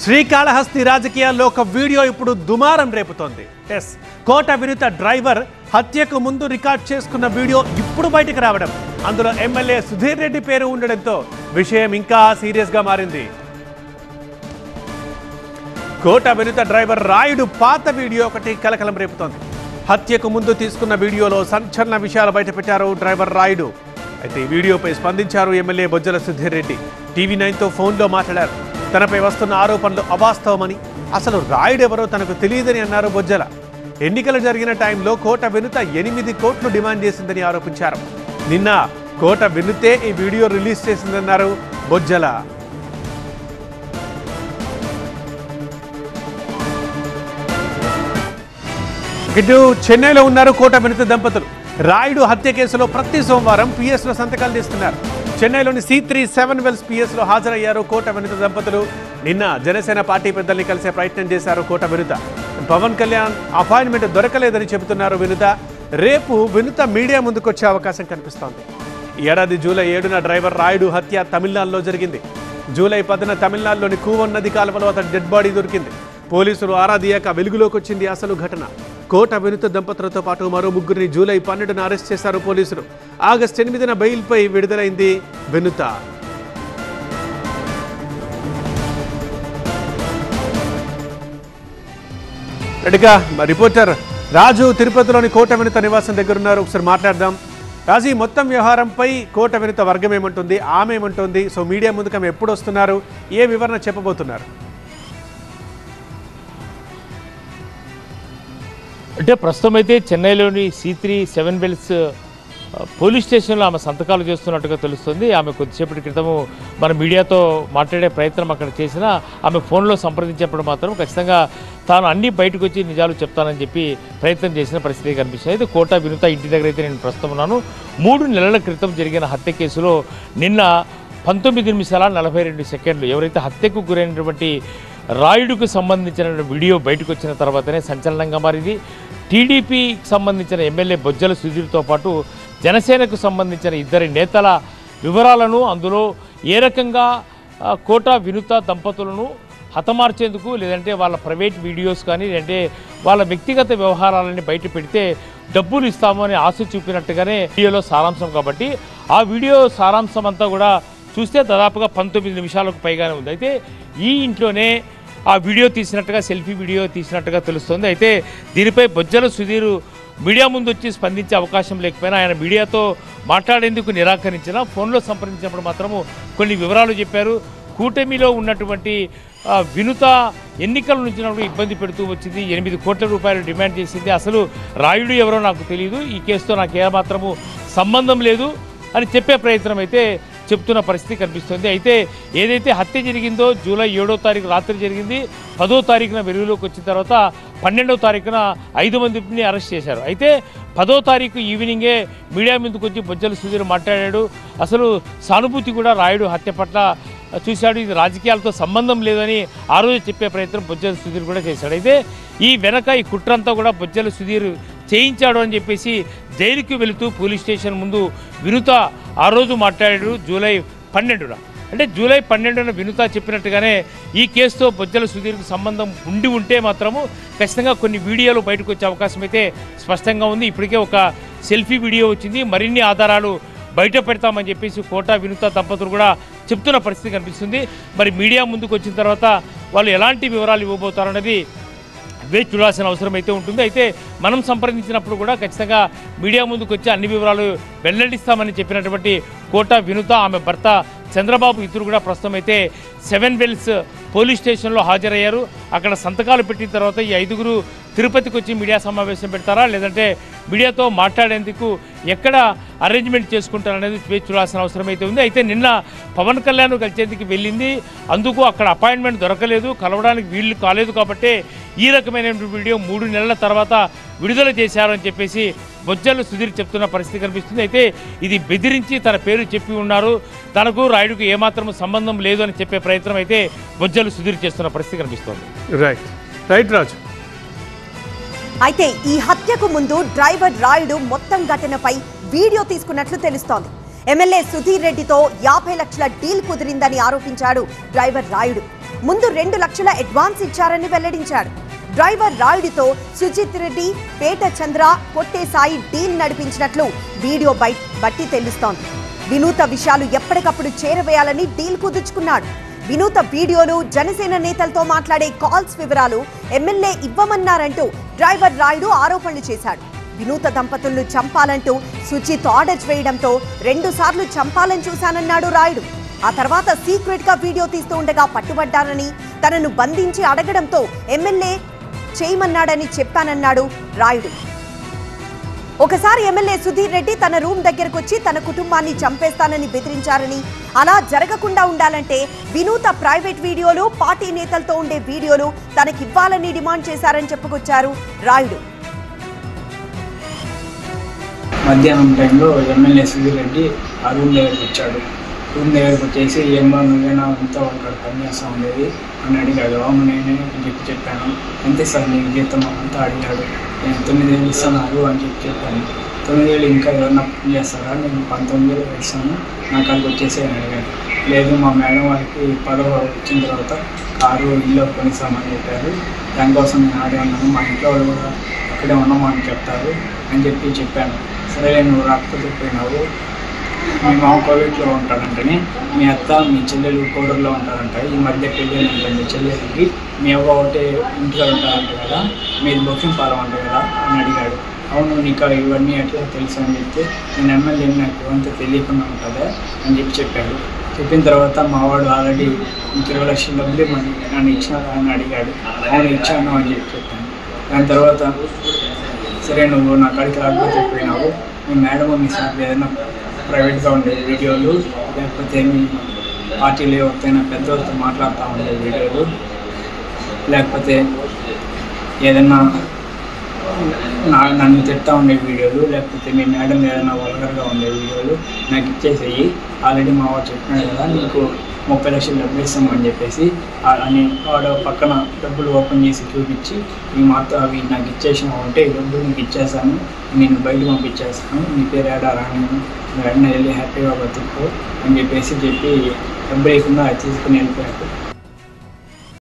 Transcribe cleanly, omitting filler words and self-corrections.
శ్రీకాళహస్తి రాజకీయాల్లో ఒక వీడియో ఇప్పుడు దుమారం రేపుతోంది. కోట వినుత డ్రైవర్ హత్యకు ముందు రికార్డ్ చేసుకున్న వీడియో ఇప్పుడు బయటకు రావడం, అందులో ఎమ్మెల్యే సుధీర్ రెడ్డి పేరు ఉండడంతో విషయం ఇంకా సీరియస్ గా మారింది. కోట వినుత డ్రైవర్ రాయుడు పాత వీడియో ఒకటి కలకలం రేపుతోంది. హత్యకు ముందు తీసుకున్న వీడియోలో సంచలన విషయాలు బయటపెట్టారు డ్రైవర్ రాయుడు. అయితే ఈ వీడియోపై స్పందించారు ఎమ్మెల్యే బొజ్జల సుధీర్ రెడ్డి. టీవీ9తో ఫోన్లో మాట్లాడారు. తనపై వస్తున్న ఆరోపణలు అవాస్తవమని, అసలు రాయుడు ఎవరో తనకు తెలియదని అన్నారు బొజ్జల. ఎన్నికలు జరిగిన టైంలో కోట వినుత 8 కోట్లు డిమాండ్ చేసిందని ఆరోపించారు. నిన్న కోట వినుతే ఈ వీడియో రిలీజ్ చేసిందన్నారు బొజ్జల. ఇటు చెన్నైలో ఉన్నారు కోట వినుత దంపతులు. రాయుడు హత్య కేసులో ప్రతి సోమవారం పిఎస్లో సంతకాలు చేస్తున్నారు. చెన్నైలోని C3 వెల్స్ పిఎస్లో హాజరయ్యారు కోట వినుత దంపతులు. నిన్న జనసేన పార్టీ పెద్దల్ని కలిసే ప్రయత్నం చేశారు కోట వినుత. పవన్ కళ్యాణ్ అపాయింట్మెంట్ దొరకలేదని చెబుతున్నారు వినుత. రేపు వినుత మీడియా ముందుకొచ్చే అవకాశం కనిపిస్తోంది. ఈ ఏడాది జూలై 7న డ్రైవర్ రాయుడు హత్య తమిళనాడులో జరిగింది. జూలై 10న తమిళనాడులోని కూవన్ నది కాలువలో అతడి డెడ్ బాడీ దొరికింది. పోలీసులు ఆరా తీయక వెలుగులోకి వచ్చింది అసలు ఘటన. కోట వినుత దంపతులతో పాటు మరో 3 జూలై 12న అరెస్ట్ చేశారు పోలీసులు. ఆగస్టు 8న బెయిల్పై విడుదలైంది వినుత. రెడ్డిగా రిపోర్టర్ రాజు తిరుపతిలోని కోట వినుత నివాసం దగ్గర ఉన్నారు. ఒకసారి మాట్లాడదాం. రాజు, ఈ మొత్తం వ్యవహారంపై కోట వినుత వర్గం ఏమంటుంది, ఆమె ఏమంటుంది? సో మీడియా ముందుకు ఆమె ఎప్పుడు వస్తున్నారు, ఏ వివరణ చెప్పబోతున్నారు? అంటే ప్రస్తుతం అయితే చెన్నైలోని C3 వెల్స్ పోలీస్ స్టేషన్లో ఆమె సంతకాలు చేస్తున్నట్టుగా తెలుస్తుంది. ఆమె కొద్దిసేపటి క్రితము మన మీడియాతో మాట్లాడే ప్రయత్నం అక్కడ చేసినా ఆమె ఫోన్లో సంప్రదించినప్పుడు మాత్రం ఖచ్చితంగా తాను అన్నీ బయటకు వచ్చి నిజాలు చెప్తానని చెప్పి ప్రయత్నం చేసిన పరిస్థితి కనిపిస్తుంది. అయితే కోట వినుత ఇంటి దగ్గర అయితే నేను ప్రస్తుతం ఉన్నాను. 3 నెలల క్రితం జరిగిన హత్య కేసులో నిన్న 19:42 ఎవరైతే హత్యకు గురైనటువంటి రాయుడుకు సంబంధించిన వీడియో బయటకు వచ్చిన తర్వాతనే సంచలనంగా మారింది. టీడీపీకి సంబంధించిన ఎమ్మెల్యే బొజ్జల సుధీర్తో పాటు జనసేనకు సంబంధించిన 2 నేతల వివరాలను, అందులో ఏ రకంగా కోట వినుత దంపతులను హతమార్చేందుకు, లేదంటే వాళ్ళ ప్రైవేట్ వీడియోస్ కానీ, లేదంటే వాళ్ళ వ్యక్తిగత వ్యవహారాలని బయట పెడితే డబ్బులు ఇస్తామని ఆశ చూపినట్టుగానే వీడియోలో సారాంశం. కాబట్టి ఆ వీడియో సారాంశం అంతా కూడా చూస్తే దాదాపుగా 19 నిమిషాలకు పైగానే ఉంది. అయితే ఈ ఇంట్లోనే ఆ వీడియో తీసినట్టుగా, సెల్ఫీ వీడియో తీసినట్టుగా తెలుస్తుంది. అయితే దీనిపై బొజ్జల సుధీర్ మీడియా ముందు వచ్చి స్పందించే అవకాశం లేకపోయినా ఆయన మీడియాతో మాట్లాడేందుకు నిరాకరించిన, ఫోన్లో సంప్రదించినప్పుడు మాత్రము కొన్ని వివరాలు చెప్పారు. కూటమిలో ఉన్నటువంటి వినుత ఎన్నికల నుంచి ఇబ్బంది పెడుతూ వచ్చింది, 8 కోట్ల రూపాయలు డిమాండ్ చేసింది. అసలు రాయుడు ఎవరో నాకు తెలియదు, ఈ కేసుతో నాకు ఏమాత్రము సంబంధం లేదు అని చెప్పే ప్రయత్నం అయితే చెప్తున్న పరిస్థితి కనిపిస్తుంది. అయితే ఏదైతే హత్య జరిగిందో జూలై 7వ తారీఖు రాత్రి జరిగింది. 10వ తారీఖున వెలుగులోకి వచ్చిన తర్వాత 12వ తారీఖున 5 మందిని అరెస్ట్ చేశారు. అయితే 10వ తారీఖు ఈవినింగే మీడియా ముందుకు వచ్చి బొజ్జల సుధీర్ మాట్లాడాడు. అసలు సానుభూతి కూడా రాయుడు హత్య పట్ల చూశాడు, ఇది రాజకీయాలతో సంబంధం లేదని ఆ రోజు చెప్పే ప్రయత్నం బొజ్జల సుధీర్ కూడా చేశాడు. అయితే ఈ వెనక ఈ కుట్రంతా కూడా బొజ్జల సుధీర్ చేయించాడు అని చెప్పేసి జైలుకి వెళుతూ పోలీస్ స్టేషన్ ముందు వినుత ఆ రోజు మాట్లాడాడు. జూలై 12న, అంటే జూలై 12న వినుత చెప్పినట్టుగానే ఈ కేసుతో బొజ్జల సుధీర్కు సంబంధం ఉంటే మాత్రము ఖచ్చితంగా కొన్ని వీడియోలు బయటకు వచ్చే అవకాశం అయితే స్పష్టంగా ఉంది. ఇప్పటికే ఒక సెల్ఫీ వీడియో వచ్చింది, మరిన్ని ఆధారాలు బయట పెడతామని చెప్పేసి కోట వినుత దంపతులు కూడా చెప్తున్న పరిస్థితి కనిపిస్తుంది. మరి మీడియా ముందుకు వచ్చిన తర్వాత వాళ్ళు ఎలాంటి వివరాలు ఇవ్వబోతారన్నది వేచి చూడాల్సిన అవసరం అయితే ఉంటుంది. అయితే మనం సంప్రదించినప్పుడు కూడా ఖచ్చితంగా మీడియా ముందుకు వచ్చి అన్ని వివరాలు వెల్లడిస్తామని చెప్పినటువంటి కోట వినుత, ఆమె భర్త చంద్రబాబు ఇద్దరు కూడా ప్రస్తుతం అయితే 7 వెల్స్ పోలీస్ స్టేషన్లో హాజరయ్యారు. అక్కడ సంతకాలు పెట్టిన తర్వాత ఈ 5గురు తిరుపతికి వచ్చి మీడియా సమావేశం పెడతారా, లేదంటే మీడియాతో మాట్లాడేందుకు ఎక్కడ అరేంజ్మెంట్ చేసుకుంటారనేది వేచి చూడాల్సిన అవసరం అయితే ఉంది. అయితే నిన్న పవన్ కళ్యాణ్ కలిసేందుకు వెళ్ళింది, అందుకు అక్కడ అపాయింట్మెంట్ దొరకలేదు, కలవడానికి వీళ్ళు కాలేదు. కాబట్టి ఈ రకమైన వీడియో 3 నెలల తర్వాత విడుదల చేశారని చెప్పేసి బొజ్జల సుధీర్ చెప్తున్న పరిస్థితి కనిపిస్తుంది. అయితే ఇది బెదిరించి తన పేరు చెప్పి ఉన్నారు, తనకు రాయుడుకు ఏమాత్రం సంబంధం లేదు అని చెప్పే ప్రయత్నం అయితే బొజ్జల సుధీర్ చేస్తున్న పరిస్థితి కనిపిస్తోంది. రైట్ రాజు. అయితే ఈ హత్యకు ముందు డ్రైవర్ రాయుడు మొత్తం ఘటనపై వీడియో తీసుకున్నట్లు తెలుస్తోంది. ఎమ్మెల్యే సుధీర్ రెడ్డితో 50 లక్షల డీల్ కుదిరిందని ఆరోపించాడు డ్రైవర్ రాయుడు. ముందు 2 లక్షల అడ్వాన్స్ ఇచ్చారని వెల్లడించాడు. డ్రైవర్ రాయుడితో సుజిత్ రెడ్డి, పేట చంద్ర, కొట్టే సాయి డీల్ నడిపించినట్లు వీడియో బట్టి తెలుస్తోంది. వినూత విషయాలు ఎప్పటికప్పుడు చేరవేయాలని డీల్ కుదుర్చుకున్నాడు. వినూత వీడియోలు, జనసేన నేతలతో మాట్లాడే కాల్స్ వివరాలు ఎమ్మెల్యే ఇవ్వమన్నారంటూ డ్రైవర్ రాయుడు ఆరోపణలు చేశాడు. వినూత దంపతులను చంపాలంటూ సుజిత్ ఆర్డర్ వేయడంతో 2 సార్లు చంపాలని చూశానన్నాడు రాయుడు. ఆ తర్వాత సీక్రెట్ గా వీడియో తీస్తూ ఉండగా పట్టుబడ్డారని, తనను బంధించి అడగడంతో ఎమ్మెల్యే చేయమన్నాడని చెప్పానన్నాడు రాయుడు. ఒకసారి ఎమ్మెల్యే సుధీర్ రెడ్డి తన రూమ్ దగ్గరకు వచ్చి తన కుటుంబాన్ని చంపేస్తానని బెదిరించారని, అలా జరగకుండా ఉండాలంటే వినూత ప్రైవేట్ వీడియోలు, పార్టీ నేతలతో ఉండే వీడియోలు తనకివ్వాలని డిమాండ్ చేశారని చెప్పుకొచ్చారు రాయుడు. మధ్యాహ్నం టైంలో ఎమ్మెల్యే సుధీర్ రెడ్డి ఆ రూమ్ దగ్గరికి వచ్చాడు. రూమ్ దగ్గరకు వచ్చేసి ఏమో నువ్వేనా అంతా అక్కడ పనిచేస్తూ ఉండేది అని అడిగాడు. అవును నేనే అని చెప్పాను. అంతే సార్ నీకు జీతం అంతా అడిగాడు. నేను 9,000 ఇస్తున్నారు అని చెప్పాను. 9,000 ఇంకా ఎవరన్నా పని చేస్తారా? నేను 19,000 ఇస్తాను, నా కాడికి వచ్చేసి అని అడిగాడు. లేదు మా మేడం వాళ్ళకి 10వ వచ్చిన తర్వాత కారు ఇల్లు కొనిస్తామని చెప్పారు, దానికోసం నేను ఆడే ఉన్నాను, మా ఇంట్లో వాళ్ళు కూడా అక్కడే ఉన్నాము అని చెప్తారు అని చెప్పాను. సరే నువ్వు రాకపోతే పోయినావు, మీ మామ కోవిడ్లో ఉంటాడంటని, మీ అత్త మీ చెల్లెలు కోడూరులో ఉంటారంట, ఈ మధ్య పెళ్ళి ఉంటుంది మీ చెల్లెలకి, మీ అవ్వ ఒకటే ఇంట్లో ఉంటారంట కదా, మీది బొక్కింపాలెం అంట కదా అని అడిగాడు. అవును నీకు ఇవన్నీ ఎట్లా తెలుసు అని చెప్తే, నేను ఎమ్మెల్యే నాకు ఇవంతా తెలియకుండా ఉంటుందా అని చెప్పాడు. చెప్పిన తర్వాత మా వాడు ఆల్రెడీ 20 లక్షల డబ్బులు నన్ను ఇచ్చినారా అని అడిగాడు. అవును ఇచ్చాను అని చెప్పాను. దాని తర్వాత సరే నువ్వు నా కాడికి రాకపోతే పోయినావు, మీ మేడం మీ సార్ ఏదైనా ప్రైవేట్గా ఉండే వీడియోలు, లేకపోతే మీ పార్టీలో ఎవరితోనైనా పెద్దవాళ్ళతో మాట్లాడుతూ ఉండే వీడియోలు, లేకపోతే ఏదైనా నన్ను తిడతా ఉండే వీడియోలు, లేకపోతే మీ మేడం ఏదైనా వల్గర్గా ఉండే వీడియోలు నాకు ఇచ్చేసేయి, ఆల్రెడీ మా వాడు చెప్పినాడు కదా నీకు 30 లక్షలు డబ్బులు ఇస్తామని చెప్పేసి అని వాడు పక్కన డబ్బులు ఓపెన్ చేసి చూపించి, ఈ మాత్రం అవి నాకు ఇచ్చేసినావు అంటే ఈ డబ్బులు నీకు ఇచ్చేసాను, నేను బయటకు పంపించేస్తాను, నీ పేరు ఏడా రాను, నువ్వు వెంటనే వెళ్ళి హ్యాపీగా బతుక్కో అని చెప్పి డబ్బులు లేకుండా తీసుకుని వెళ్ళిపోయాడు.